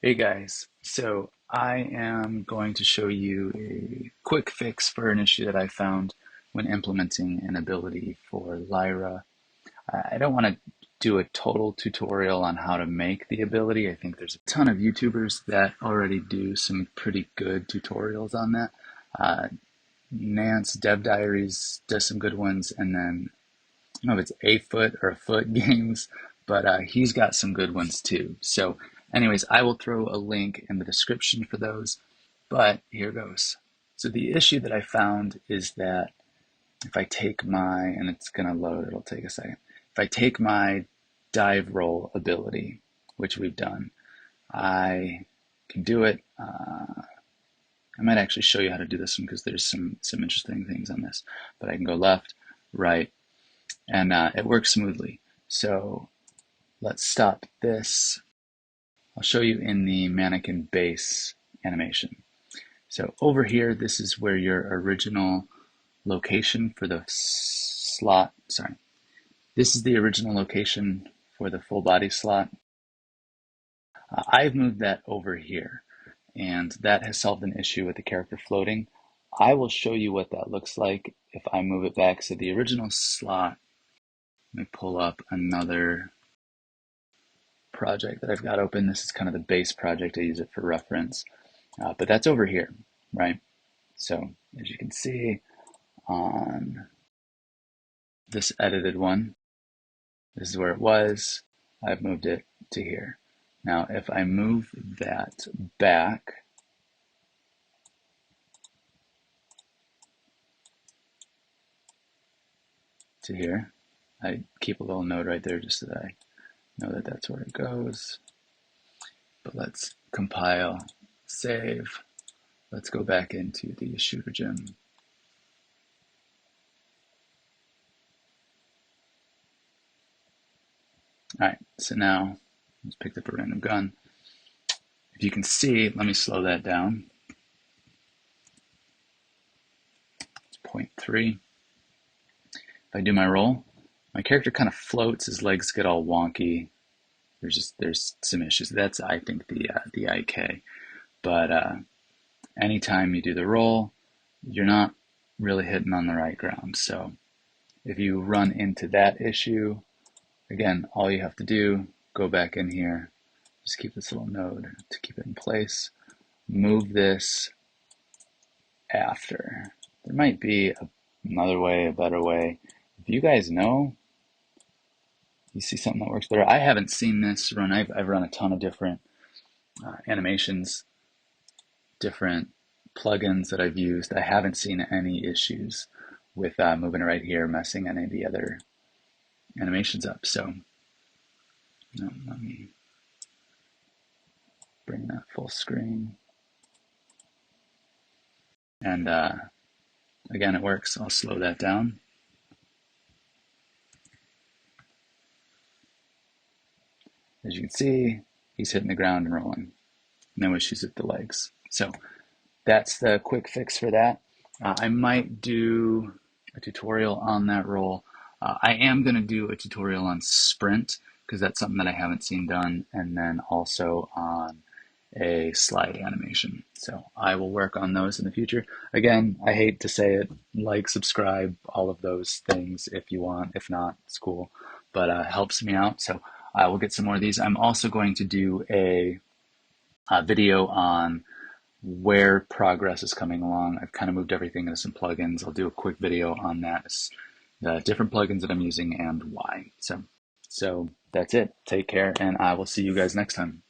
Hey guys, so I am going to show you a quick fix for an issue that I found when implementing an ability for Lyra. I don't want to do a total tutorial on how to make the ability. I think there's a ton of YouTubers that already do some pretty good tutorials on that. Uh, NanceDevDiaries does some good ones, and then I don't know if it's Afoot or Afoot Games, but he's got some good ones too. So anyways, I will throw a link in the description for those, but here goes. So the issue that I found is that if I take my, and it's gonna load, it'll take a second. If I take my dive roll ability, which we've done, I can do it. I might actually show you how to do this one because there's some interesting things on this, but I can go left, right, and it works smoothly. So let's stop this. I'll show you in the mannequin base animation. So over here, this is where your original location for the slot, sorry, this is the original location for the full body slot. I've moved that over here, and that has solved an issue with the character floating. I will show you what that looks like if I move it back. So the original slot, let me pull up another project that I've got open. This is kind of the base project. I use it for reference, but that's over here, right? So as you can see on this edited one, this is where it was. I've moved it to here. Now, if I move that back, to here, I keep a little note right there just so that I know that that's where it goes. But let's compile, save. Let's go back into the shooter gym. All right, so now I just picked up a random gun. If you can see, let me slow that down. It's 0.3. If I do my roll, my character kind of floats. His legs get all wonky. There's some issues. That's, I think, the IK. But anytime you do the roll, you're not really hitting on the right ground. So if you run into that issue, again, all you have to do, go back in here, just keep this little node to keep it in place, move this after. There might be another way, a better way. If you guys know, you see something that works better. I haven't seen this run. I've run a ton of different animations, different plugins that I've used. I haven't seen any issues with moving it right here, messing any of the other animations up. So let me bring that full screen. And again, it works. I'll slow that down. As you can see, he's hitting the ground and rolling. No issues with the legs. So that's the quick fix for that. I might do a tutorial on that roll. I am going to do a tutorial on sprint because that's something that I haven't seen done, and then also on a slide animation. So I will work on those in the future. Again, I hate to say it, like, subscribe, all of those things if you want. If not, it's cool, but it helps me out. So I will get some more of these. I'm also going to do a video on where progress is coming along. I've kind of moved everything into some plugins. I'll do a quick video on that, the different plugins that I'm using and why. So that's it. Take care, and I will see you guys next time.